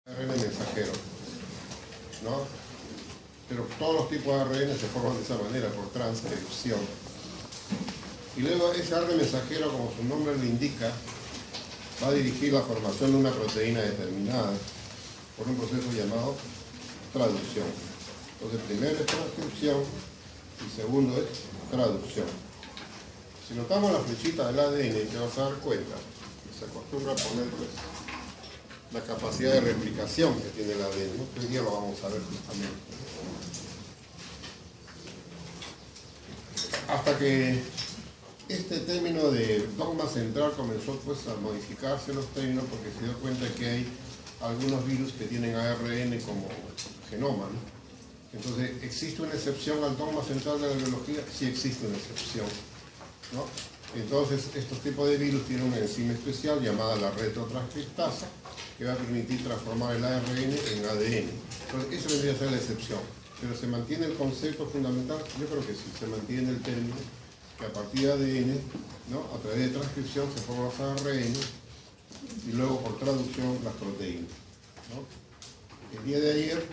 ARN mensajero, ¿no? Pero todos los tipos de ARN se forman de esa manera, por transcripción. Y luego ese ARN mensajero, como su nombre lo indica, va a dirigir la formación de una proteína determinada por un proceso llamado traducción. Entonces, primero es transcripción y segundo es traducción. Si notamos la flechita del ADN, te vas a dar cuenta que se acostumbra a poner pues, la capacidad de replicación que tiene el ADN, ¿no? Hoy día lo vamos a ver justamente. Hasta que este término de dogma central comenzó pues, a modificarse los términos porque se dio cuenta que hay algunos virus que tienen ARN como genoma, ¿no? Entonces, ¿existe una excepción al dogma central de la biología? Sí existe una excepción, ¿no? Entonces, estos tipos de virus tienen una enzima especial llamada la retrotranscriptasa que va a permitir transformar el ARN en ADN. Entonces, eso vendría a ser la excepción. Pero ¿se mantiene el concepto fundamental? Yo creo que sí, se mantiene el término que a partir de ADN, ¿no? A través de transcripción se forman los ARN y luego por traducción las proteínas, ¿no? El día de ayer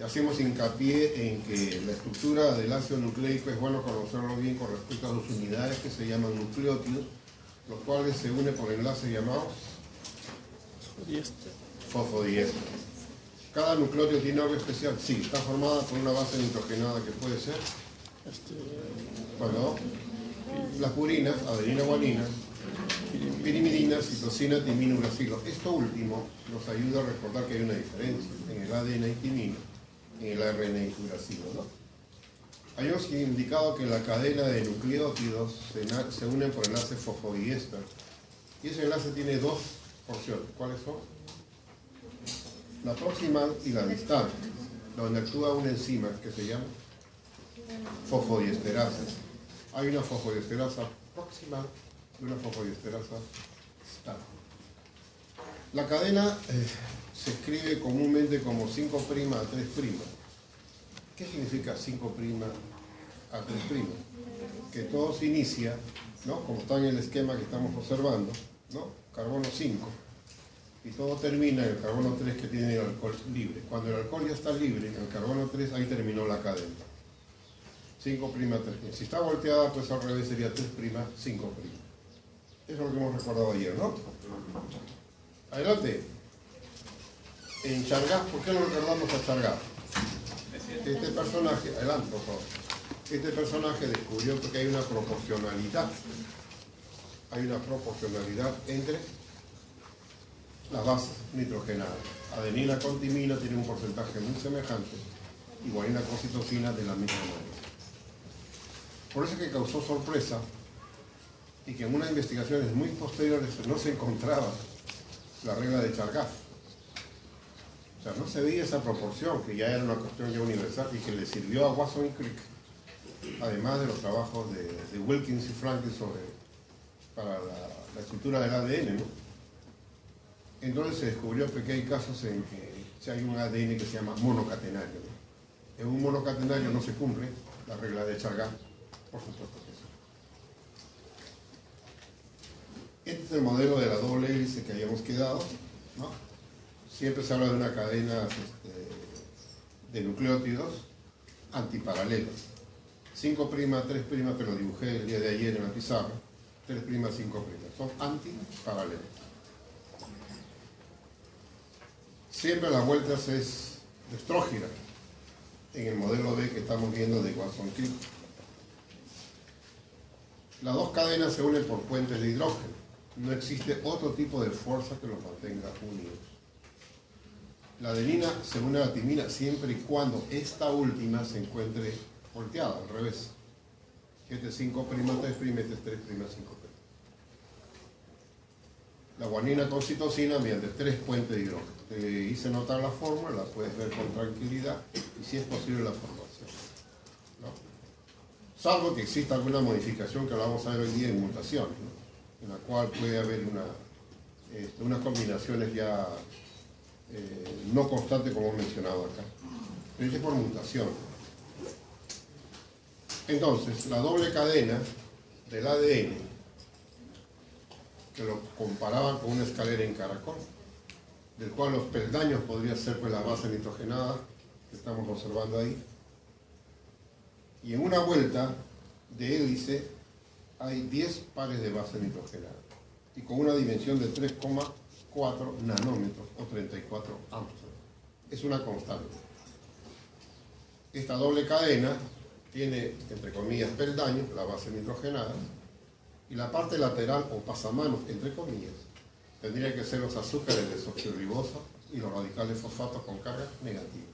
hacemos hincapié en que la estructura del ácido nucleico es bueno conocerlo bien con respecto a sus unidades que se llaman nucleótidos, los cuales se unen por enlaces llamados fosfodiéster. ¿Cada nucleótido tiene algo especial? Sí, está formada por una base nitrogenada que puede ser bueno, las purinas, adenina, guanina, pirimidina, citosina, timina, uracilo. Esto último nos ayuda a recordar que hay una diferencia en el ADN y timina, en el ARN y uracilo, ¿no? Habíamos indicado que la cadena de nucleótidos se unen por enlace fosfodiéster y ese enlace tiene dos porciones. ¿Cuáles son? La proximal y la distal, donde actúa una enzima que se llama fosfodiesterasa. Hay una fosfodiesterasa proximal y una fosfodiesterasa distal. La cadena se escribe comúnmente como 5' a 3'. ¿Qué significa 5' a 3'? Que todo se inicia, ¿no? Como está en el esquema que estamos observando, ¿no? Carbono 5. Y todo termina en el carbono 3 que tiene el alcohol libre. Cuando el alcohol ya está libre, en el carbono 3, ahí terminó la cadena. 5' a 3'. Si está volteada, pues al revés sería 3', 5'. Eso es lo que hemos recordado ayer, ¿no? Adelante. En Chargaff, ¿por qué lo recordamos a Chargaff? Este personaje, adelante por favor. Este personaje descubrió que hay una proporcionalidad. Hay una proporcionalidad entre las bases nitrogenadas. Adenina con timina tiene un porcentaje muy semejante y guanina con citosina de la misma manera. Por eso es que causó sorpresa y que en unas investigaciones muy posteriores no se encontraba la regla de Chargaff. O sea, no se veía esa proporción, que ya era una cuestión ya universal y que le sirvió a Watson y Crick, además de los trabajos de Wilkins y Franklin para la estructura del ADN, ¿no? Entonces se descubrió que hay casos en que hay un ADN que se llama monocatenario, ¿no? En un monocatenario no se cumple la regla de Chargaff, por supuesto que sí. Este es el modelo de la doble hélice que habíamos quedado, ¿no? Siempre se habla de una cadena de nucleótidos antiparalelos. 5' a 3', te lo dibujé el día de ayer en la pizarra. 3' a 5'. Son antiparalelos. Siempre las vueltas es de estrógira, en el modelo B que estamos viendo de Watson-Crick. Las dos cadenas se unen por puentes de hidrógeno. No existe otro tipo de fuerza que los mantenga unidos. La adenina se une a la timina siempre y cuando esta última se encuentre volteada, al revés. Este es 5' a 3', este es 3' a 5'. La guanina con citosina mediante 3 puentes de hidrógeno. Te hice notar la fórmula, la puedes ver con tranquilidad y si es posible la formación, ¿no? Salvo que exista alguna modificación que la vamos a ver hoy día en mutaciones, ¿no? En la cual puede haber unas combinaciones ya no constantes como he mencionado acá. Pero es por mutación. Entonces, la doble cadena del ADN, que lo comparaban con una escalera en caracol, del cual los peldaños podrían ser pues la base nitrogenada que estamos observando ahí. Y en una vuelta de hélice hay 10 pares de base nitrogenada y con una dimensión de 3,4 nanómetros o 34 Angstrom. Es una constante. Esta doble cadena tiene, entre comillas, peldaños, la base nitrogenada, y la parte lateral o pasamanos, entre comillas, tendría que ser los azúcares desoxirribosa y los radicales fosfatos con carga negativa.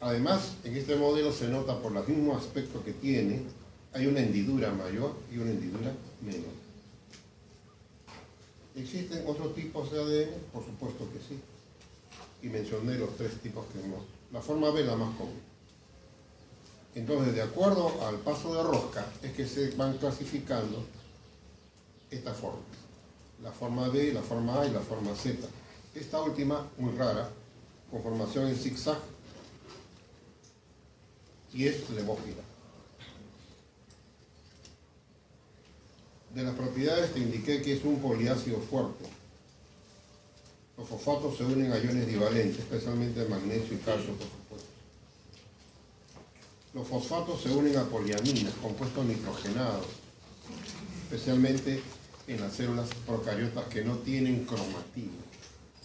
Además, en este modelo se nota por el mismo aspecto que tiene, hay una hendidura mayor y una hendidura menor. ¿Existen otros tipos de ADN? Por supuesto que sí. Y mencioné los 3 tipos que hemos. La forma B es la más común. Entonces, de acuerdo al paso de rosca, es que se van clasificando estas formas. La forma B, la forma A y la forma Z. Esta última, muy rara, con formación en zigzag, y es levófila. De las propiedades te indiqué que es un poliácido fuerte. Los fosfatos se unen a iones divalentes, especialmente magnesio y calcio, por supuesto. Los fosfatos se unen a poliaminas, compuestos nitrogenados, especialmente en las células procariotas que no tienen cromatina,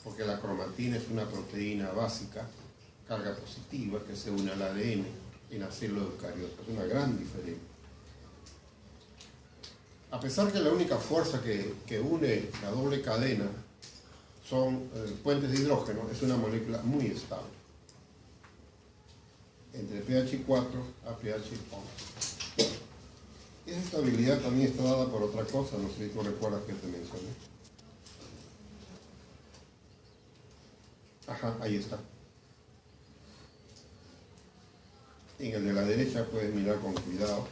porque la cromatina es una proteína básica, carga positiva, que se une al ADN en las células eucariotas. Es una gran diferencia. A pesar que la única fuerza que une la doble cadena son puentes de hidrógeno, es una molécula muy estable, entre pH 4 a pH 11. Esa estabilidad también está dada por otra cosa, no sé si tú recuerdas que te mencioné. Ajá, ahí está. En el de la derecha puedes mirar con cuidado.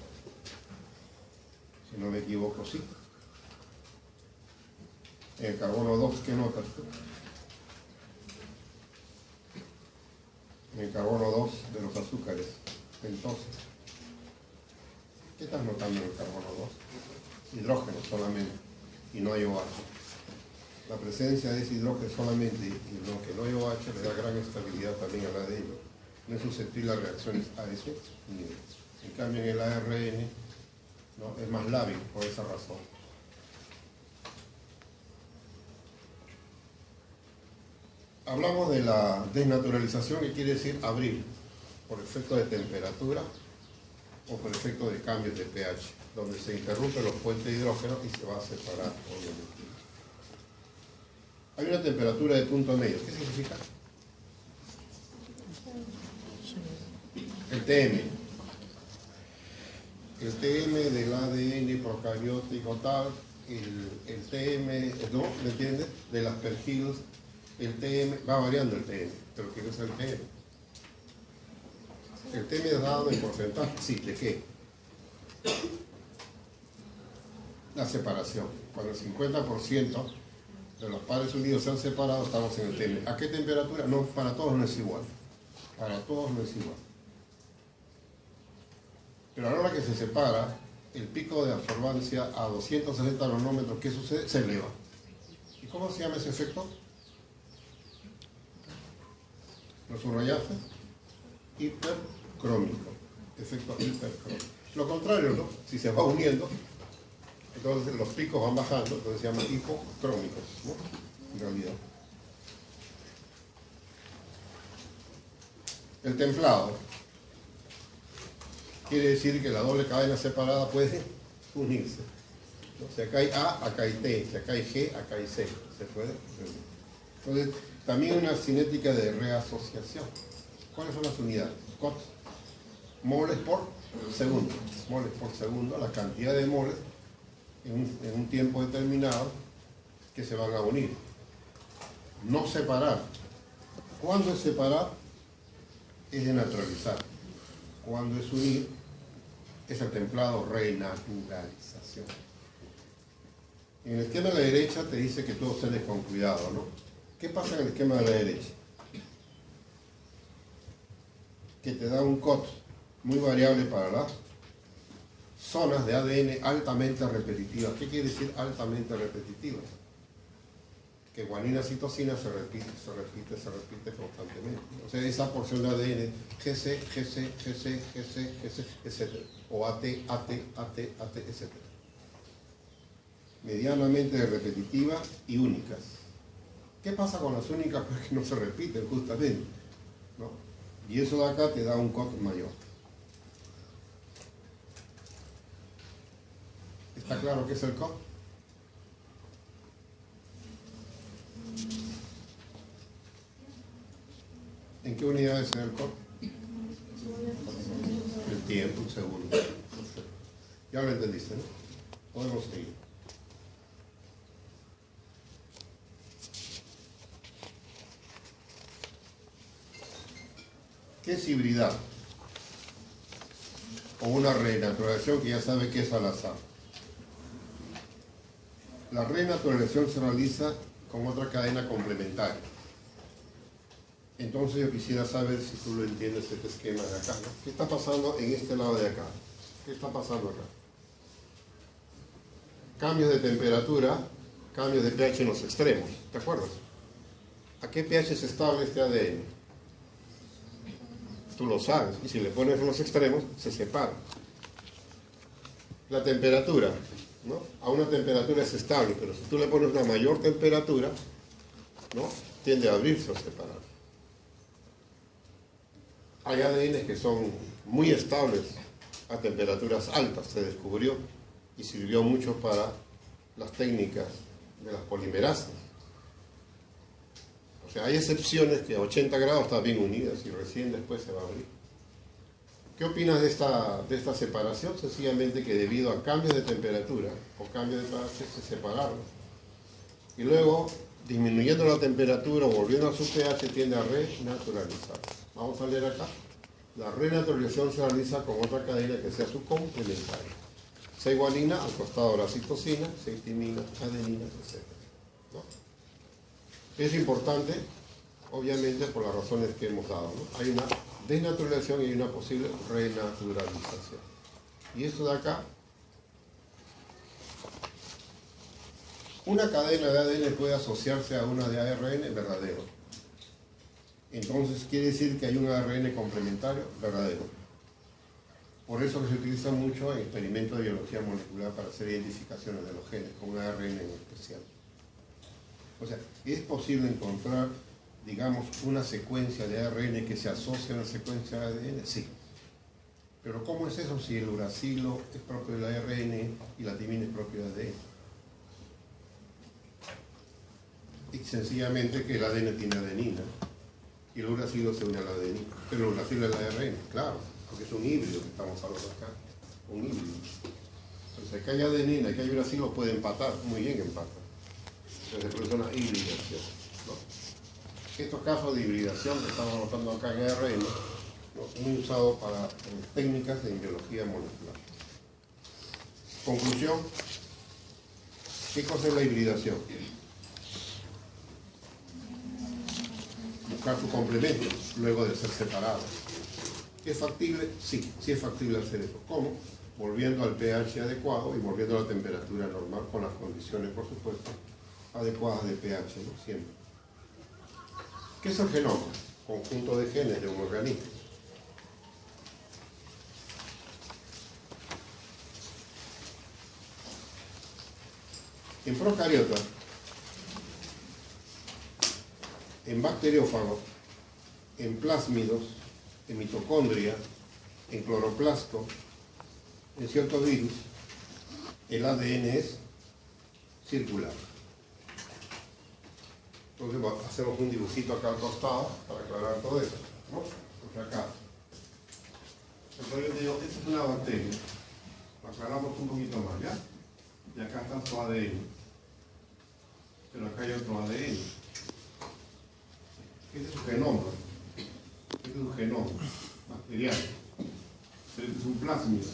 Si no me equivoco, sí. En el carbono 2, ¿qué notas tú? En el carbono 2 de los azúcares. Entonces, ¿qué estás notando en el carbono 2? Hidrógeno solamente, y no hay OH. La presencia de ese hidrógeno solamente, y lo que no hay OH, le da gran estabilidad también al ADN. No es susceptible a reacciones a ese nivel. En cambio, en el ARN, ¿no?, es más lábil por esa razón. Hablamos de la desnaturalización, que quiere decir abrir por efecto de temperatura o por efecto de cambios de pH, donde se interrumpen los puentes de hidrógeno y se va a separar, obviamente. Hay una temperatura de punto medio. ¿Qué significa? El TM. El TM del ADN procariótico tal, el TM, ¿no? ¿Me entiendes? De las perfiles, el TM, va variando el TM, pero ¿qué es el TM? ¿El TM es dado en porcentaje? Sí, ¿de qué? La separación. Cuando el 50% de los pares unidos se han separado, estamos en el TM. ¿A qué temperatura? No, para todos no es igual. Para todos no es igual. Pero a la hora que se separa, el pico de absorbancia a 260 nanómetros, ¿qué sucede? Se eleva. ¿Y cómo se llama ese efecto? ¿Lo subrayaste? Hipercrómico. Efecto hipercrómico. Lo contrario, ¿no? Si se va uniendo, entonces los picos van bajando, entonces se llama hipocrómico, ¿no? En realidad. El templado quiere decir que la doble cadena separada puede unirse, ¿no? Si acá hay A, acá hay T, si acá hay G, acá hay C, se puede unir. Entonces, también una cinética de reasociación. ¿Cuáles son las unidades? COT, moles por segundo. Moles por segundo, la cantidad de moles en un tiempo determinado que se van a unir. No separar. ¿Cuándo es separar? Es denaturalizar. Cuando es unir, es el templado renaturalización. En el esquema de la derecha te dice que todo se con cuidado, ¿no? ¿Qué pasa en el esquema de la derecha? Que te da un COT muy variable para las zonas de ADN altamente repetitivas. ¿Qué quiere decir altamente repetitivas? que guanina citosina se repite constantemente. O sea, esa porción de ADN, GC, GC, GC, GC, GC, etc. O AT, AT, AT, AT, etc. Medianamente repetitivas y únicas. ¿Qué pasa con las únicas? Pues que no se repiten justamente, ¿no? Y eso de acá te da un COT mayor. ¿Está claro qué es el COT? ¿En qué unidades es el COT? El tiempo, un segundo. Perfecto. Ya lo entendiste, ¿no? Podemos seguir. ¿Qué es hibridar? O una renaturalización que ya sabe que es al azar. La renaturalización se realiza con otra cadena complementaria. Entonces yo quisiera saber si tú lo entiendes este esquema de acá, ¿no? ¿Qué está pasando en este lado de acá? ¿Qué está pasando acá? Cambios de temperatura, cambios de pH en los extremos, ¿te acuerdas? ¿A qué pH es estable este ADN? Tú lo sabes, y si le pones en los extremos, se separa. La temperatura, ¿no? A una temperatura es estable, pero si tú le pones una mayor temperatura, ¿no? Tiende a abrirse o separar. Hay ADN que son muy estables a temperaturas altas, se descubrió y sirvió mucho para las técnicas de las polimerasas. O sea, hay excepciones que a 80 grados están bien unidas y recién después se va a abrir. ¿Qué opinas de esta separación? Sencillamente que debido a cambios de temperatura o cambios de pH se separaron. Y luego, disminuyendo la temperatura o volviendo a su pH, tiende a renaturalizar. Vamos a leer acá. La renaturalización se realiza con otra cadena que sea su complementaria. 6-guanina al costado de la citosina, 6-timina, adenina, etc. ¿No? Es importante, obviamente, por las razones que hemos dado, ¿no? Hay una desnaturalización y una posible renaturalización. Y esto de acá, una cadena de ADN puede asociarse a una de ARN verdadero. Entonces quiere decir que hay un ARN complementario verdadero. Por eso que se utiliza mucho en experimentos de biología molecular para hacer identificaciones de los genes, con un ARN en especial. O sea, ¿es posible encontrar, digamos, una secuencia de ARN que se asocia a una secuencia de ADN? Sí. Pero ¿cómo es eso si el uracilo es propio del ARN y la timina es propio del ADN? Y sencillamente que el ADN tiene adenina y el uracilo se une a la adenina. Pero el uracilo es el ARN, claro, porque es un híbrido que estamos hablando acá. Un híbrido. Entonces, que haya adenina y que haya uracilo puede empatar, muy bien empata. Entonces, por eso es una hibridación, ¿no? Estos casos de hibridación que estamos notando acá en ARN, ¿no? Muy usados para técnicas de biología molecular. Conclusión, ¿qué cosa es la hibridación? Buscar su complemento luego de ser separados. ¿Es factible? Sí, sí es factible hacer eso. ¿Cómo? Volviendo al pH adecuado y volviendo a la temperatura normal con las condiciones, por supuesto, adecuadas de pH, ¿no? Siempre. ¿Qué es el genoma? Conjunto de genes de un organismo. En procariotas, en bacteriófagos, en plásmidos, en mitocondria, en cloroplasto, en ciertos virus, el ADN es circular. Entonces hacemos un dibujito acá al costado para aclarar todo eso, ¿no? Porque acá, entonces yo digo, esta es una bacteria, lo aclaramos un poquito más, ¿ya? Y acá está su ADN, pero acá hay otro ADN. Este es su genoma, este es un genoma bacteriano, pero este es un plásmido.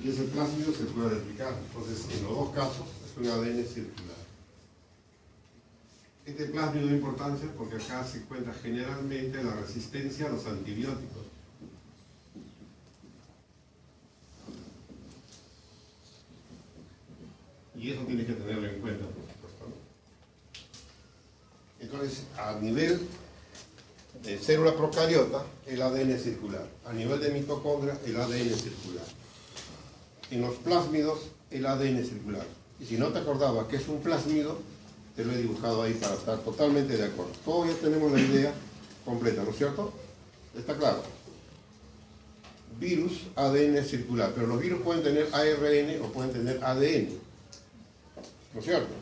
Y ese plásmido se puede replicar, entonces en los dos casos es un ADN circular. Este plásmido de importancia porque acá se encuentra generalmente la resistencia a los antibióticos. Y eso tienes que tenerlo en cuenta. Entonces, a nivel de célula procariota, el ADN es circular. A nivel de mitocondria, el ADN es circular. En los plásmidos, el ADN es circular. Y si no te acordabas que es un plásmido, te lo he dibujado ahí para estar totalmente de acuerdo. Todos ya tenemos la idea completa, ¿no es cierto? ¿Está claro? Virus, ADN circular. Pero los virus pueden tener ARN o pueden tener ADN. ¿No es cierto?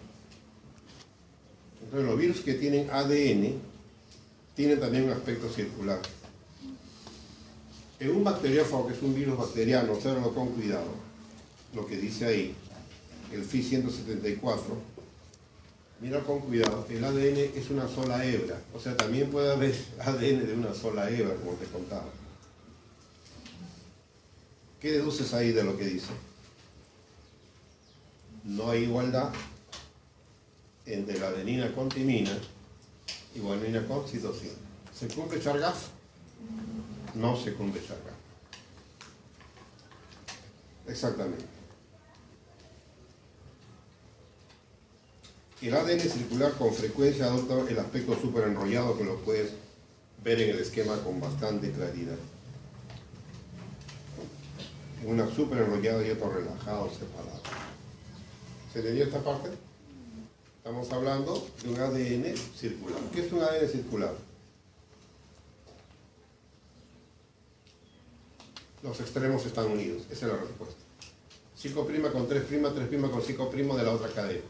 Entonces los virus que tienen ADN tienen también un aspecto circular. En un bacteriófago, que es un virus bacteriano, obsérvalo con cuidado, lo que dice ahí, el FI 174, mira con cuidado, el ADN es una sola hebra, o sea, también puede haber ADN de una sola hebra, como te contaba. ¿Qué deduces ahí de lo que dice? No hay igualdad entre la adenina con timina y guanina con citosina. ¿Se cumple Chargaff? No se cumple Chargaff. Exactamente. El ADN circular con frecuencia adopta el aspecto súper enrollado, que lo puedes ver en el esquema con bastante claridad. Una súper enrollada y otro relajado, separado. ¿Se entendió esta parte? Estamos hablando de un ADN circular. ¿Qué es un ADN circular? Los extremos están unidos, esa es la respuesta. 5' con 3', 3' con 5' de la otra cadena.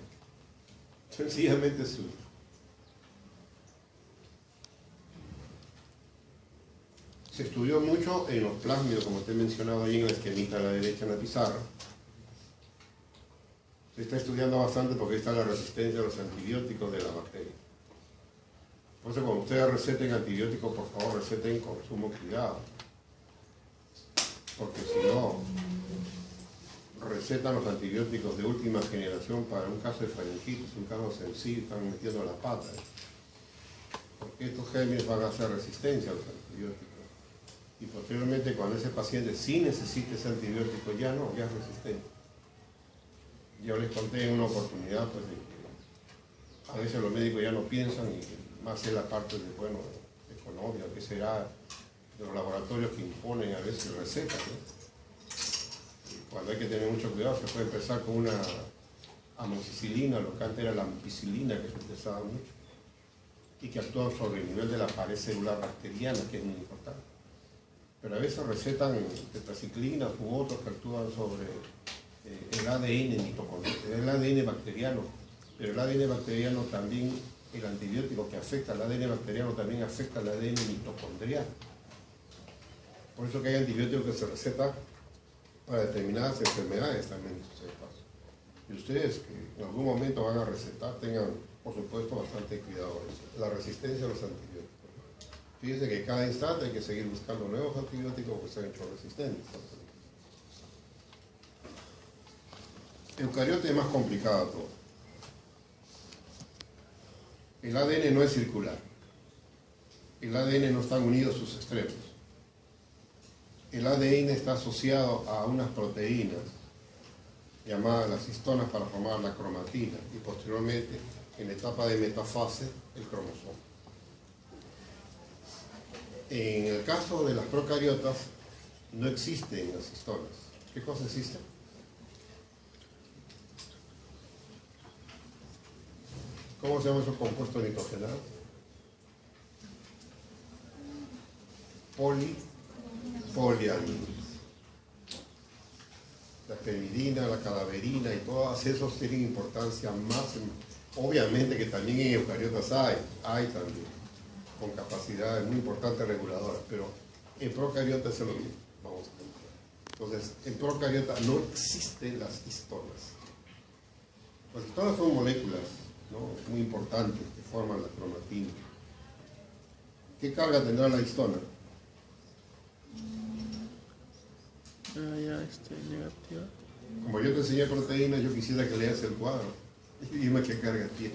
Sencillamente es uno. Se estudió mucho en los plásmidos, como te he mencionado ahí en el esquemita a la derecha en la pizarra. Se está estudiando bastante porque ahí está la resistencia a los antibióticos de la bacteria. Por eso cuando ustedes receten antibióticos, por favor receten con sumo cuidado. Porque si no, recetan los antibióticos de última generación para un caso de faringitis, un caso sencillo, están metiendo la pata. Porque estos gérmenes van a hacer resistencia a los antibióticos. Y posteriormente, cuando ese paciente sí necesite ese antibiótico, ya no, ya es resistente. Yo les conté en una oportunidad, pues, de que a veces los médicos ya no piensan y más es la parte de, bueno, económica, que será de los laboratorios que imponen a veces recetas, ¿no? Cuando hay que tener mucho cuidado, se puede empezar con una amoxicilina, lo que antes era la ampicilina, que se utilizaba mucho, y que actúan sobre el nivel de la pared celular bacteriana, que es muy importante. Pero a veces recetan tetraciclinas u otros que actúan sobre el ADN mitocondrial, el ADN bacteriano, pero el ADN bacteriano también, el antibiótico que afecta al ADN bacteriano también afecta al ADN mitocondrial. Por eso que hay antibióticos que se recetan para determinadas enfermedades también, y ustedes que en algún momento van a recetar, tengan por supuesto bastante cuidado de eso, la resistencia a los antibióticos. Fíjense que cada instante hay que seguir buscando nuevos antibióticos que se han hecho resistentes. Eucariote es más complicado todo. El ADN no es circular. El ADN no están unidos sus extremos. El ADN está asociado a unas proteínas llamadas las histonas para formar la cromatina y posteriormente, en la etapa de metafase, el cromosoma. En el caso de las procariotas, no existen las histonas. ¿Qué cosa existe? ¿Cómo se llama esos compuestos nitrogenados? Poliaminas. La pemidina, la cadaverina y todos esos tienen importancia máxima. Obviamente que también en eucariotas hay también, con capacidades muy importantes reguladoras, pero en procariotas es lo mismo. Vamos a ver. Entonces, en procariotas no existen las histonas. Las histonas son moléculas, ¿no?, muy importantes que forman la cromatina. ¿Qué carga tendrá la histona? Negativa. Como yo te enseñé proteínas, yo quisiera que leas el cuadro y dime qué carga tiene.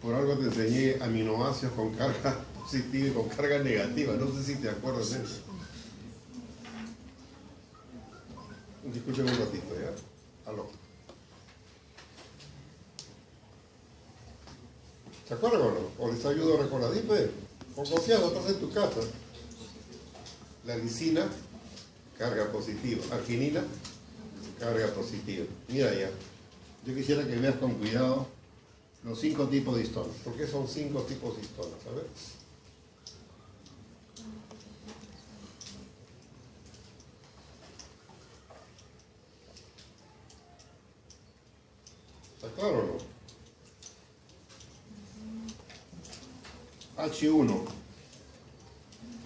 Por algo te enseñé aminoácidos con carga positiva y con carga negativa. No sé si te acuerdas de eso. Disculpen un ratito, ¿ya? Aló. ¿Se acuerdan o no? O les ayudo a recordadito, con confianza, estás en tu casa. La lisina, carga positiva. Arginina, carga positiva. Mira ya. Yo quisiera que veas con cuidado los 5 tipos de histonas. ¿Por qué son 5 tipos de histonas? A ver. ¿Está claro o no? H1,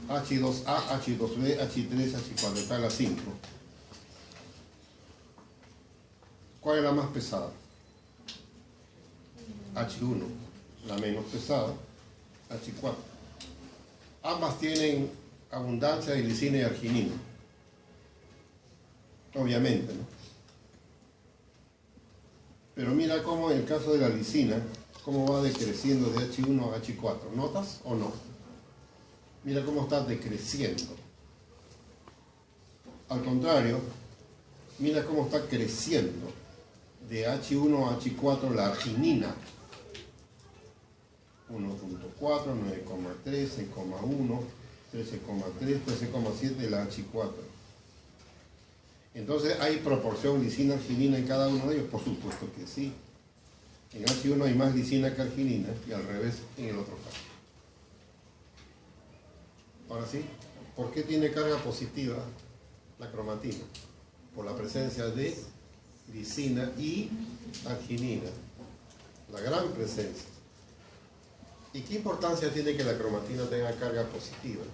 H2A, H2B, H3, H4, está la 5. ¿Cuál es la más pesada? H1, la menos pesada, H4. Ambas tienen abundancia de lisina y arginina. Obviamente, ¿no? Pero mira cómo en el caso de la lisina, cómo va decreciendo de H1 a H4. ¿Notas o no? Mira cómo está decreciendo. Al contrario, mira cómo está creciendo de H1 a H4 la arginina. 1.4, 9,3, 6,1, 13,3, 13,7 la H4. Entonces, ¿hay proporción lisina-arginina en cada uno de ellos? Por supuesto que sí. En H1 hay más lisina que arginina y al revés en el otro caso. Ahora sí, ¿por qué tiene carga positiva la cromatina? Por la presencia de lisina y arginina. La gran presencia. ¿Y qué importancia tiene que la cromatina tenga carga positiva?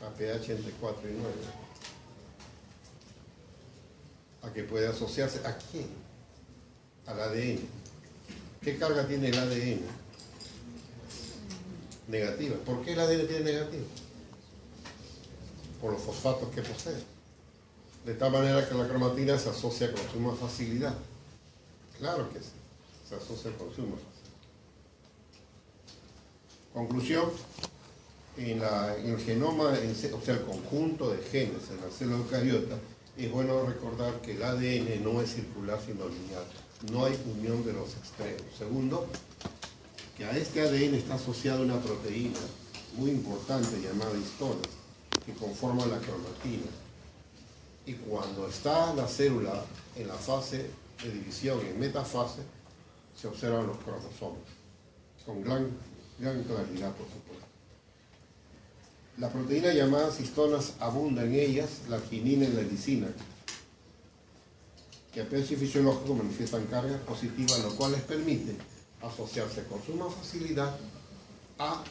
A pH entre 4 y 9. A que puede asociarse ¿a quién? Al ADN. ¿Qué carga tiene el ADN? Negativa. ¿Por qué el ADN tiene negativa? Por los fosfatos que posee. De tal manera que la cromatina se asocia con suma facilidad. Claro que sí, se asocia con suma facilidad. Conclusión, en el genoma, o sea, el conjunto de genes en la célula eucariota, es bueno recordar que el ADN no es circular sino lineal. No hay unión de los extremos. Segundo, que a este ADN está asociada una proteína muy importante llamada histona, que conforma la cromatina. Y cuando está la célula en la fase de división, en metafase, se observan los cromosomas, con gran claridad, por supuesto. La proteína llamadas histonas abunda en ellas, la arginina y la lisina, que a pH fisiológico manifiestan carga positiva, lo cual les permite asociarse con suma facilidad a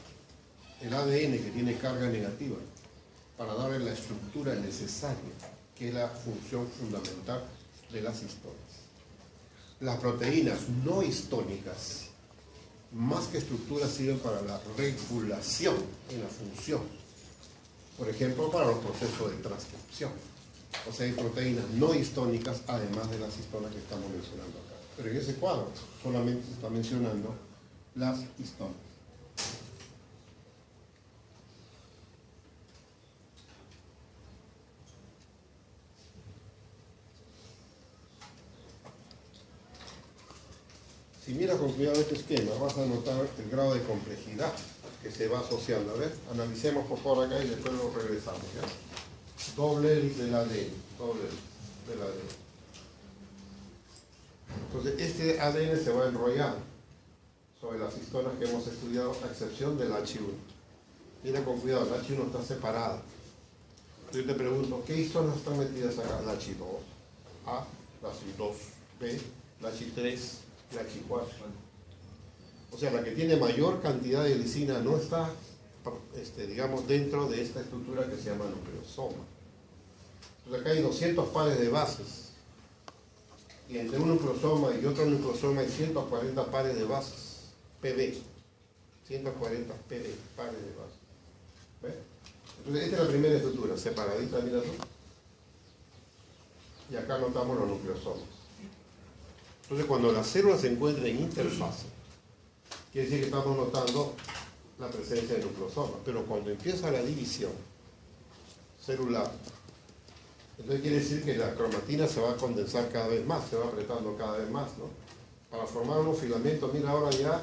el ADN que tiene carga negativa, para darle la estructura necesaria, que es la función fundamental de las histonas. Las proteínas no histónicas, más que estructuras, sirven para la regulación en la función. Por ejemplo, para los procesos de transcripción. O sea, hay proteínas no histónicas, además de las histonas que estamos mencionando acá. Pero en ese cuadro solamente se está mencionando las histonas. Si miras con cuidado este esquema, vas a notar el grado de complejidad que se va asociando. A ver, analicemos por favor acá y después lo regresamos, ¿ya? Doble hélice del ADN, doble hélice del ADN. Entonces, este ADN se va a enrollar sobre las histonas que hemos estudiado, a excepción del H1. Mira con cuidado, el H1 está separado. Yo te pregunto, ¿qué histonas están metidas acá? La H2A, la H2B, la H3, la H4. O sea, la que tiene mayor cantidad de lisina no está, digamos, dentro de esta estructura que se llama nucleosoma. Entonces acá hay 200 pares de bases. Y entre un nucleosoma y otro nucleosoma hay 140 pares de bases. PB. 140 PB, pares de bases. ¿Ves? Entonces esta es la primera estructura, separadita, mira tú. Y acá notamos los nucleosomas. Entonces cuando la célula se encuentra en interfase, quiere decir que estamos notando la presencia de nucleosomas. Pero cuando empieza la división celular, entonces quiere decir que la cromatina se va a condensar cada vez más, se va apretando cada vez más, ¿no? Para formar unos filamentos, mira ahora ya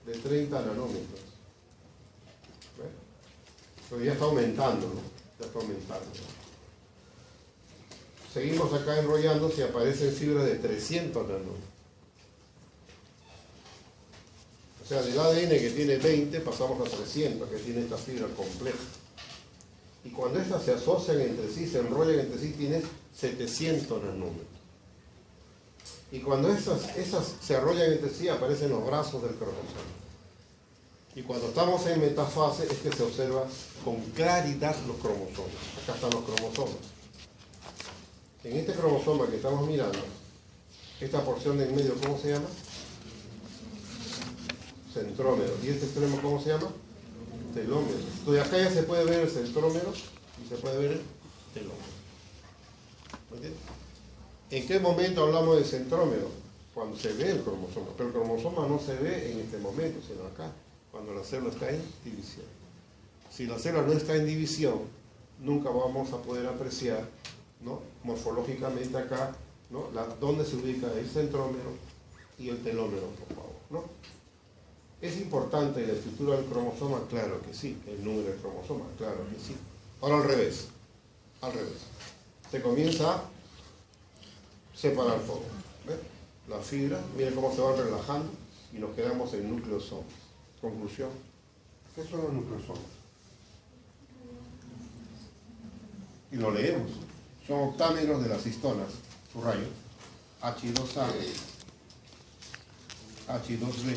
de 30 nanómetros. ¿Ves? Pero ya está aumentando, ¿no? Ya está aumentando. Seguimos acá enrollando si aparecen fibras de 300 nanómetros. O sea, del ADN que tiene 20 pasamos a 300, que tiene esta fibra compleja. Y cuando estas se asocian entre sí, se enrollan entre sí, tienes 700 nanómetros. Y cuando esas se enrollan entre sí, aparecen los brazos del cromosoma. Y cuando estamos en metafase es que se observa con claridad los cromosomas. Acá están los cromosomas. En este cromosoma que estamos mirando, esta porción de en medio, ¿cómo se llama? Centrómero. ¿Y este extremo cómo se llama? Telómero. Entonces acá ya se puede ver el centrómero y se puede ver el telómero. ¿Entiendes? ¿En qué momento hablamos de centrómero? Cuando se ve el cromosoma. Pero el cromosoma no se ve en este momento, sino acá, cuando la célula está en división. Si la célula no está en división, nunca vamos a poder apreciar, ¿no?, morfológicamente acá, ¿no?, dónde se ubica el centrómero y el telómero, por favor, ¿no? ¿Es importante la estructura del cromosoma? Claro que sí. ¿El número del cromosoma? Claro que sí. Ahora al revés. Al revés. Se comienza a separar todo. ¿Ves? Las fibras, miren cómo se van relajando y nos quedamos en nucleosomas. Conclusión. ¿Qué son los nucleosomas? Y lo leemos. Son octámeros de las histonas, subrayo, H2A, H2B,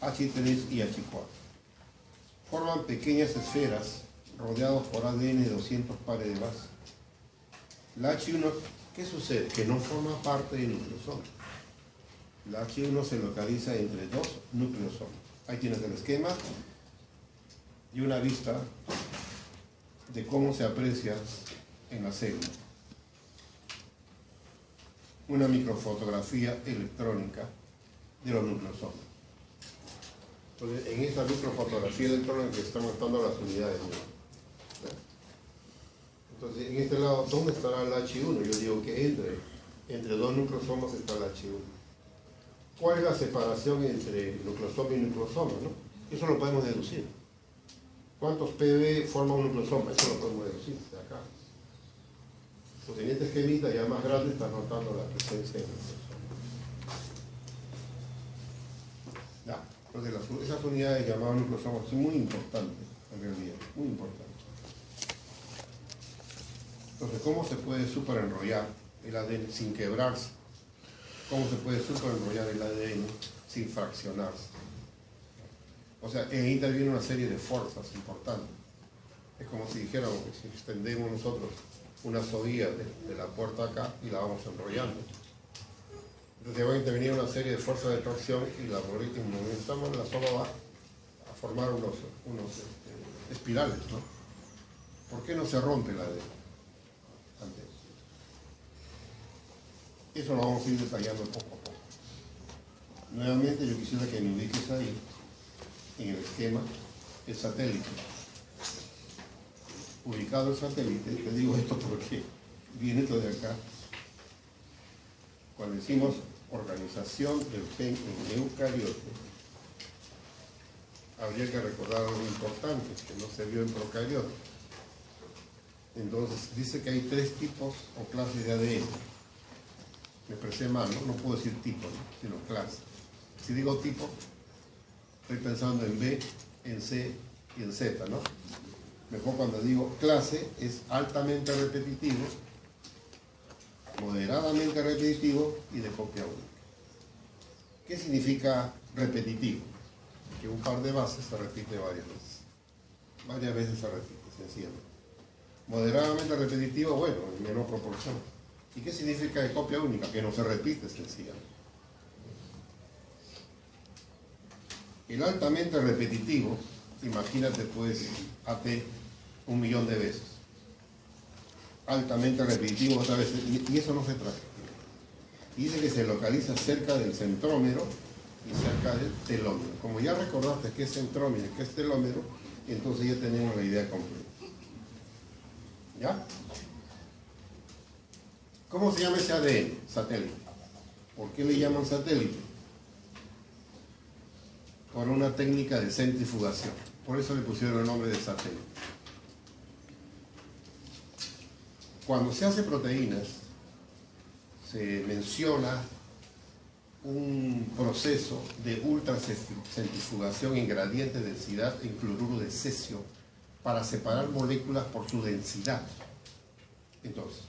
H3 y H4. Forman pequeñas esferas rodeados por ADN de 200 pares de base. La H1, ¿qué sucede? Que no forma parte del nucleosoma. La H1 se localiza entre dos nucleosomas. Ahí tienes el esquema y una vista de cómo se aprecia en la célula. Una microfotografía electrónica de los nucleosomas. Entonces, en esta microfotografía electrónica que están mostrando las unidades. Entonces, en este lado, ¿dónde estará el H1? Yo digo que entre dos nucleosomas está el H1. ¿Cuál es la separación entre nucleosoma y nucleosoma, no? Eso lo podemos deducir. ¿Cuántos PB forma un nucleosoma? Eso lo podemos deducir de acá. Pues en este esquemita ya más grande está notando la presencia de nucleosoma. Ya. Entonces esas unidades llamadas nucleosomas son muy importantes, en realidad, muy importantes. Entonces, ¿cómo se puede superenrollar el ADN sin quebrarse? ¿Cómo se puede superenrollar el ADN sin fraccionarse? O sea, ahí interviene una serie de fuerzas importantes. Es como si dijéramos que si extendemos nosotros una soguía de la puerta acá y la vamos enrollando. Entonces va a intervenir una serie de fuerzas de tracción y la momentamos, la soga va a formar unos espirales, ¿no? ¿Por qué no se rompe el ADN? Antes. Eso lo vamos a ir detallando poco a poco. Nuevamente yo quisiera que me ubiques ahí, en el esquema, el satélite. Ubicado el satélite, te digo esto porque viene todo de acá. Cuando decimos organización del gen en eucariote, habría que recordar algo importante que no se vio en procariote. Entonces dice que hay 3 tipos o clases de ADN. Me expresé mal, ¿no? No puedo decir tipo, ¿no?, sino clase. Si digo tipo, estoy pensando en B, en C y en Z, ¿no? Mejor cuando digo clase es altamente repetitivo, moderadamente repetitivo y de copia única. ¿Qué significa repetitivo? Que un par de bases se repite varias veces. Varias veces se repite, sencillamente. Moderadamente repetitivo, bueno, en menor proporción. ¿Y qué significa de copia única? Que no se repite, sencillamente. El altamente repetitivo, imagínate pues AT 1.000.000 de veces. Altamente repetitivo otra vez, y eso no se trata. Dice que se localiza cerca del centrómero y cerca del telómero. Como ya recordaste qué es centrómero y qué es telómero, entonces ya tenemos la idea completa. ¿Ya? ¿Cómo se llama ese ADN? Satélite. ¿Por qué le llaman satélite? por una técnica de centrifugación. Por eso le pusieron el nombre de satélite. Cuando se hace proteínas, se menciona un proceso de ultracentrifugación en gradiente de densidad en cloruro de cesio para separar moléculas por su densidad. Entonces,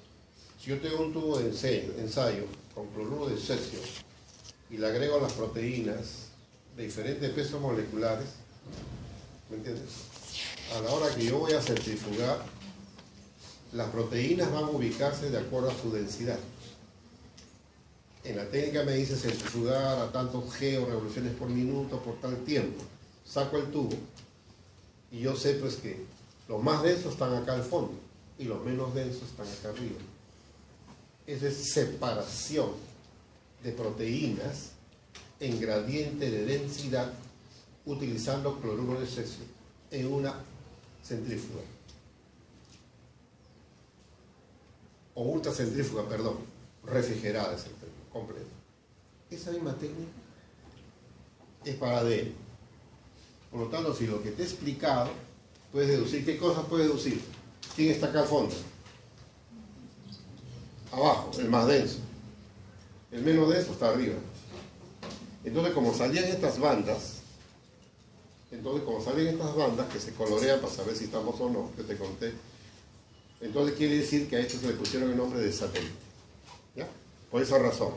si yo tengo un tubo de ensayo con cloruro de cesio y le agrego las proteínas de diferentes pesos moleculares, ¿me entiendes? A la hora que yo voy a centrifugar, las proteínas van a ubicarse de acuerdo a su densidad. En la técnica me dice centrifugar a tantos G o revoluciones por minuto por tal tiempo. Saco el tubo y yo sé pues que los más densos están acá al fondo y los menos densos están acá arriba. Esa es separación de proteínas en gradiente de densidad utilizando cloruro de cesio en una centrífuga. O ultracentrífuga, perdón, refrigerada es el término completo. Esa misma técnica es para ADN. Por lo tanto, si lo que te he explicado, puedes deducir. ¿Qué cosas puedes deducir? ¿Quién está acá al fondo? Abajo, el más denso. El menos denso está arriba. Entonces, como salían estas bandas, que se colorean para saber si estamos o no, que te conté, entonces quiere decir que a esto se le pusieron el nombre de satélite. ¿Ya? Por esa razón.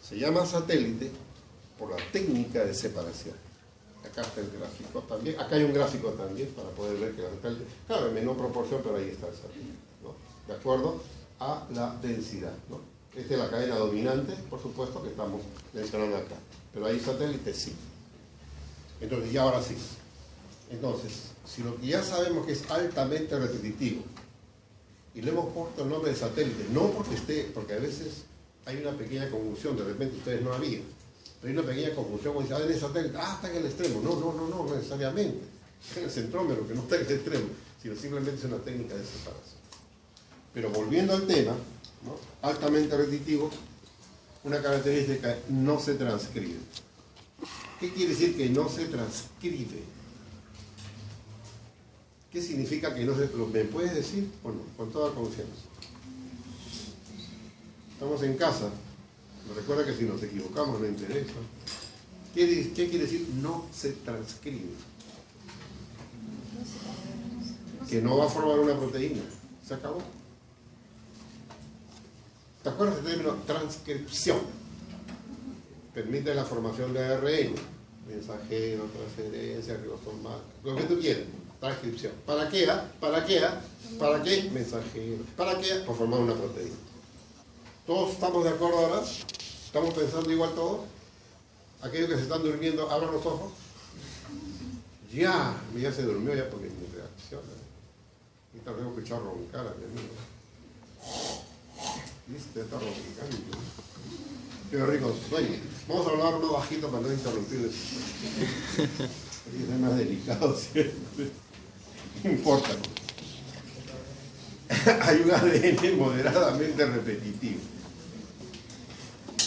Se llama satélite por la técnica de separación. Acá está el gráfico también. Acá hay un gráfico también para poder ver que la satélite, claro, en menor proporción, pero ahí está el satélite, ¿no? De acuerdo a la densidad, ¿no? Esta es la cadena dominante, por supuesto, que estamos mencionando acá. Pero hay satélites, sí. Entonces, y ahora sí. Entonces, si lo que ya sabemos que es altamente repetitivo, y le hemos puesto el nombre de satélite, no porque a veces hay una pequeña confusión, de repente ustedes no habían, pero hay una pequeña confusión, como dicen, es satélite, está en el extremo. No necesariamente. Está en el centrómero, que no está en el extremo, sino simplemente es una técnica de separación. Pero volviendo al tema, ¿no? Altamente repetitivo, una característica, no se transcribe. ¿Qué quiere decir que no se transcribe? ¿Qué significa que no se... ¿Me puedes decir? Bueno, con toda confianza. Estamos en casa. Recuerda que si nos equivocamos no interesa. ¿Qué quiere decir no se transcribe? Que no va a formar una proteína. Se acabó. ¿Te acuerdas del término transcripción? Permite la formación de ARN, mensajero, transferencia, ribosomal, lo que tú quieras. Transcripción. ¿Para qué? ¿Para qué? ¿Para qué? Mensajero. ¿Para qué? Para formar una proteína. ¿Todos estamos de acuerdo ahora? ¿Estamos pensando igual todos? Aquellos que se están durmiendo, abran los ojos. Ya se durmió ya porque mi reacción. Y tal vez he escuchado roncar a mi amigo. ¿Viste? Está roncando. Qué rico sueño. Vamos a hablar más bajito para no interrumpir. Es más delicado siempre. No importa. Hay un ADN moderadamente repetitivo.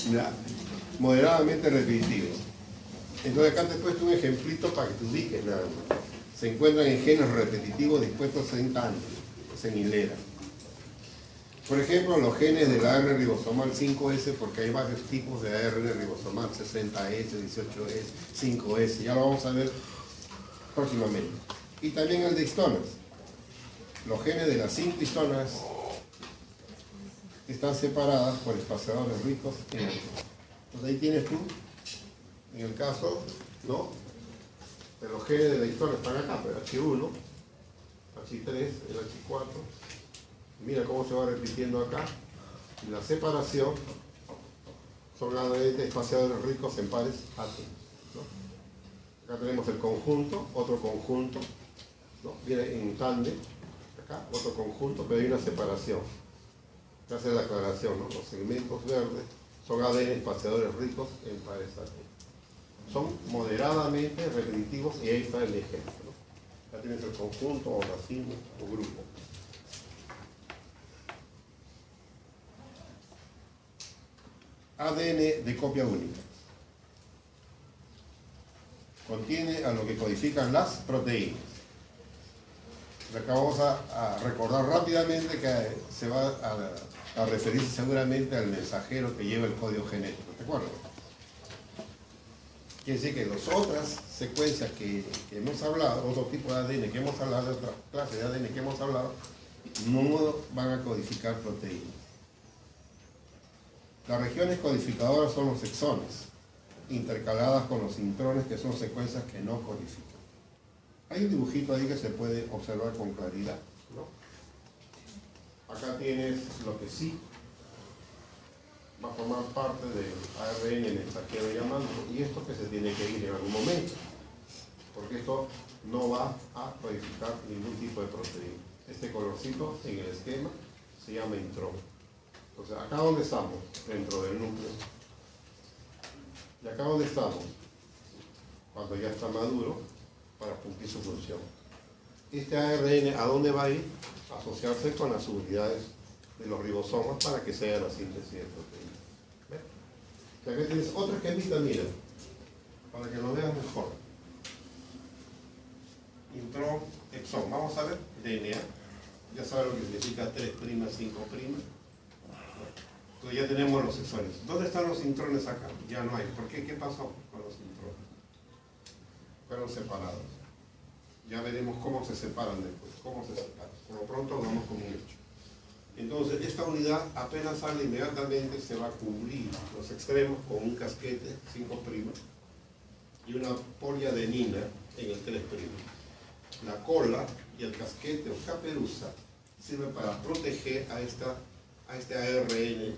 Mira, moderadamente repetitivo. Entonces acá te he puesto un ejemplito para que te ubiques nada más. Se encuentran en genes repetitivos dispuestos en tantos, en hilera. Por ejemplo, los genes del ARN ribosomal 5S, porque hay varios tipos de ARN ribosomal, 60S, 18S, 5S, ya lo vamos a ver próximamente. Y también el de histonas. Los genes de las 5 histonas están separadas por espaciadores ricos en H. Entonces ahí tienes tú, en el caso, ¿no? De los genes de la histona están acá, pero H1, H3, el H4. Mira cómo se va repitiendo acá. Y la separación son ADN espaciadores ricos en pares átomos, ¿no? Acá tenemos el conjunto, otro conjunto, ¿no? Viene en tándem, acá otro conjunto, pero hay una separación. Acá hace la aclaración, ¿no? Los segmentos verdes son ADN espaciadores ricos en pares átomos. Son moderadamente repetitivos y ahí está el ejemplo, ¿no? Acá tienes el conjunto o racimo o grupo. ADN de copia única. contiene a lo que codifican las proteínas. Acá vamos a recordar rápidamente que se va a referirse seguramente al mensajero que lleva el código genético, ¿te acuerdas? Quiere decir que las otras secuencias que hemos hablado, otro tipo de ADN que hemos hablado, de otras clases de ADN que hemos hablado, no van a codificar proteínas. Las regiones codificadoras son los exones, intercaladas con los intrones, que son secuencias que no codifican. Hay un dibujito ahí que se puede observar con claridad, ¿no? Acá tienes lo que sí va a formar parte del ARN mensajero llamándolo, y esto que se tiene que ir en algún momento, porque esto no va a codificar ningún tipo de proteína. Este colorcito en el esquema se llama intrón. Entonces, acá donde estamos, dentro del núcleo, y acá donde estamos, cuando ya está maduro, para cumplir su función. Este ARN, ¿a dónde va a ir? A asociarse con las unidades de los ribosomas para que sea la síntesis de proteínas. ¿Ves? Y acá tienes otra esquemita, mira, para que lo veas mejor. Intrón, exón. Vamos a ver DNA. Ya sabes lo que significa 3', 5'. Entonces ya tenemos los exones. ¿Dónde están los intrones acá? Ya no hay. ¿Por qué? ¿Qué pasó con los intrones? Fueron separados. Ya veremos cómo se separan después, cómo se separan. Por lo pronto vamos con un hecho. Entonces, ', unidad apenas sale inmediatamente, se va a cubrir los extremos con un casquete 5' y una poliadenina en el 3'. La cola y el casquete o caperuza sirven para proteger a este ARN,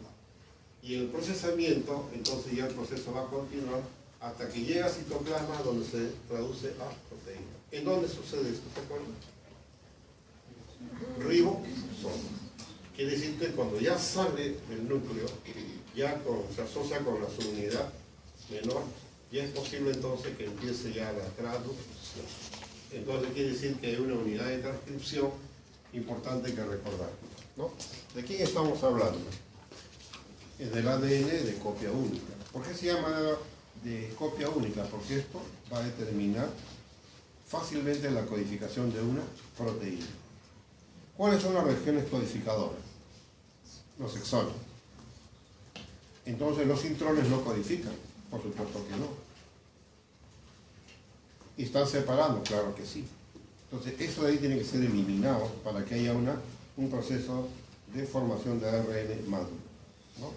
y en el procesamiento, entonces ya el proceso va a continuar hasta que llega al citoplasma, donde se traduce a proteína. ¿En dónde sucede esto? ¿Te acuerdas? Ribosoma. Quiere decir que cuando ya sale del núcleo, ya se asocia con la subunidad menor, ya es posible entonces que empiece ya la traducción. Entonces quiere decir que hay una unidad de transcripción importante que recordar, ¿no? ¿De quién estamos hablando? Es del ADN de copia única. ¿Por qué se llama de copia única? Porque esto va a determinar fácilmente la codificación de una proteína. ¿Cuáles son las regiones codificadoras? Los exones. Entonces los intrones no codifican, por supuesto que no. ¿Y están separando? Claro que sí. Entonces eso de ahí tiene que ser eliminado para que haya un proceso de formación de ARN maduro, ¿no?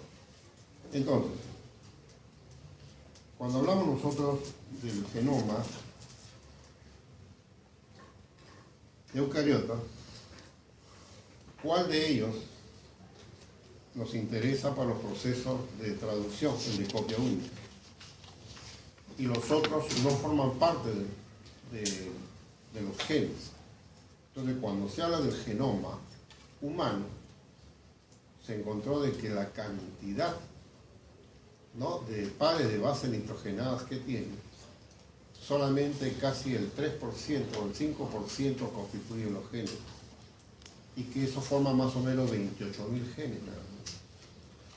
Entonces, cuando hablamos nosotros del genoma de eucariota, ¿cuál de ellos nos interesa para los procesos de traducción, el de copia única? Y los otros no forman parte de los genes. Entonces, cuando se habla del genoma humano, se encontró de que la cantidad, ¿no?, de pares de bases nitrogenadas que tiene, solamente casi el 3% o el 5% constituyen los genes, y que eso forma más o menos 28.000 genes.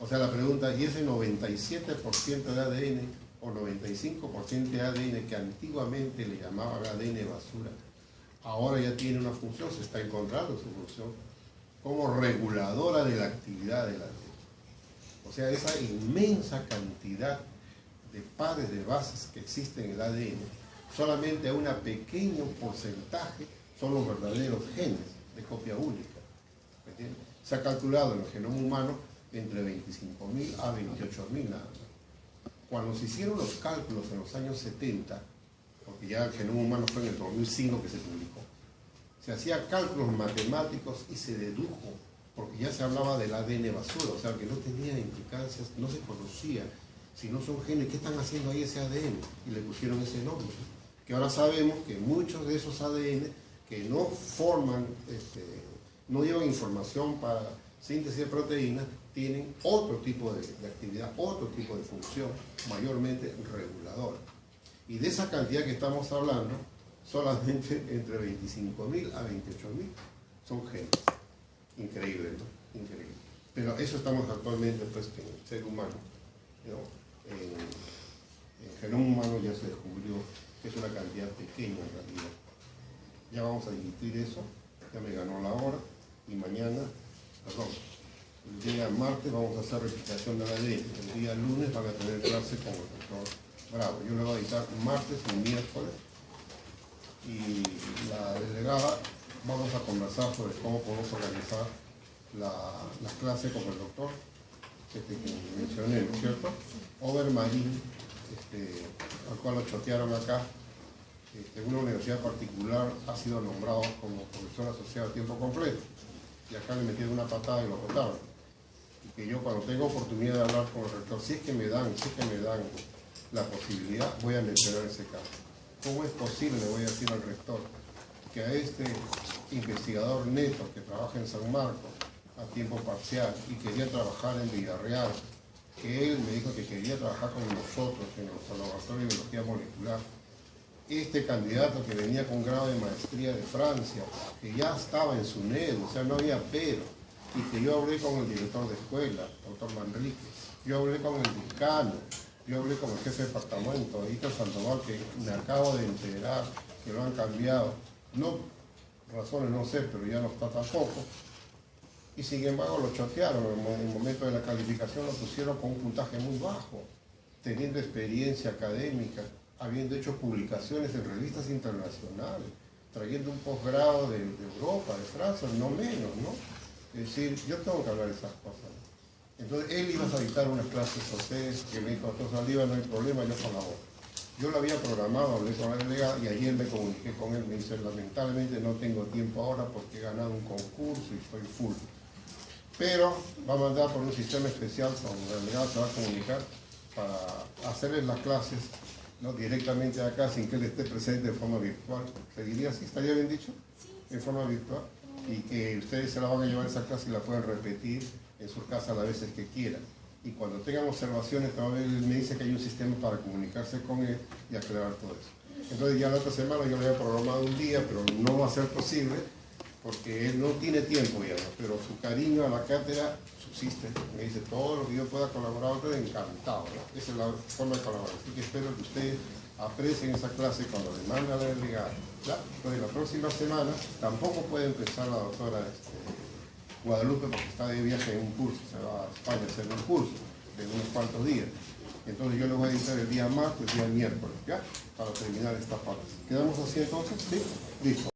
O sea, la pregunta, ¿y ese 97% de ADN o 95% de ADN que antiguamente le llamaban ADN basura, ahora ya tiene una función, se está encontrando su función como reguladora de la actividad del ADN? O sea, esa inmensa cantidad de pares de bases que existen en el ADN, solamente un pequeño porcentaje son los verdaderos genes de copia única. ¿Me entiendes? Se ha calculado en el genoma humano entre 25.000 a 28.000 nada más. Cuando se hicieron los cálculos en los años 70, porque ya el genoma humano fue en el 2005 que se publicó, se hacían cálculos matemáticos y se dedujo, porque ya se hablaba del ADN basura, o sea, que no tenía implicancias, no se conocía. Si no son genes, ¿qué están haciendo ahí ese ADN? Y le pusieron ese nombre. Que ahora sabemos que muchos de esos ADN que no forman, no llevan información para síntesis de proteínas, tienen otro tipo de actividad, otro tipo de función, mayormente reguladora. Y de esa cantidad que estamos hablando, solamente entre 25.000 a 28.000 son genes. Increíble, ¿no? Increíble. Pero eso estamos actualmente, pues, en el ser humano, ¿no? En genoma humano ya se descubrió que es una cantidad pequeña en realidad. Ya vamos a discutir eso, ya me ganó la hora, y mañana, perdón, el día martes vamos a hacer rectificación de la ley, el día lunes van a tener clase con el doctor Bravo. Yo le voy a editar martes y miércoles, y la delegada vamos a conversar sobre cómo podemos organizar las clases con el doctor que mencioné, ¿no es cierto? Obermarín, al cual lo chotearon acá, una universidad particular, ha sido nombrado como profesor asociado a tiempo completo, y acá le metieron una patada y lo votaron. Y que yo, cuando tengo oportunidad de hablar con el rector, si es que me dan la posibilidad, voy a mencionar ese caso. ¿Cómo es posible, le voy a decir al rector, que a este investigador neto que trabaja en San Marcos a tiempo parcial y quería trabajar en Villarreal, que él me dijo que quería trabajar con nosotros en nuestro laboratorio de biología molecular, este candidato que venía con grado de maestría de Francia, que ya estaba en su NED, o sea, no había pero, y que yo hablé con el director de escuela, doctor Manrique, yo hablé con el decano, yo hablé con el jefe de departamento, Iker Sandoval, que me acabo de enterar que lo han cambiado, no, razones no sé, pero ya no está tampoco, y sin embargo lo chotearon, en el momento de la calificación lo pusieron con un puntaje muy bajo, teniendo experiencia académica, habiendo hecho publicaciones en revistas internacionales, trayendo un posgrado de Europa, de Francia, no menos, ¿no? Es decir, yo tengo que hablar de esas cosas. Entonces, él iba a dictar unas clases a ustedes, que me dijo, doctor Saldívar, no hay problema, yo colaboro. Yo lo había programado, hablé con la delegada, y ayer me comuniqué con él, me dice, lamentablemente no tengo tiempo ahora porque he ganado un concurso y estoy full. Pero va a mandar por un sistema especial, con la delegada se va a comunicar para hacerles las clases, ¿no?, directamente acá, sin que él esté presente de forma virtual. ¿Seguiría así? ¿Estaría bien dicho? Sí. En forma virtual. Y que ustedes se la van a llevar a esa clase y la pueden repetir en sus casas las veces que quieran. Y cuando tengan observaciones, también él me dice que hay un sistema para comunicarse con él y aclarar todo eso. Entonces ya la otra semana yo le había programado un día, pero no va a ser posible, porque él no tiene tiempo ya, ¿no? Pero su cariño a la cátedra subsiste. Me dice, todo lo que yo pueda colaborar, encantado, ¿no? Esa es la forma de colaborar. Así que espero que ustedes aprecien esa clase cuando le manda la delegada. Entonces la próxima semana tampoco puede empezar la doctora Guadalupe porque está de viaje en un curso, se va a España a hacer un curso de unos cuantos días. Entonces yo le voy a editar el día martes, el día miércoles, ¿ya? Para terminar esta parte. ¿Quedamos así entonces? ¿Sí? Listo.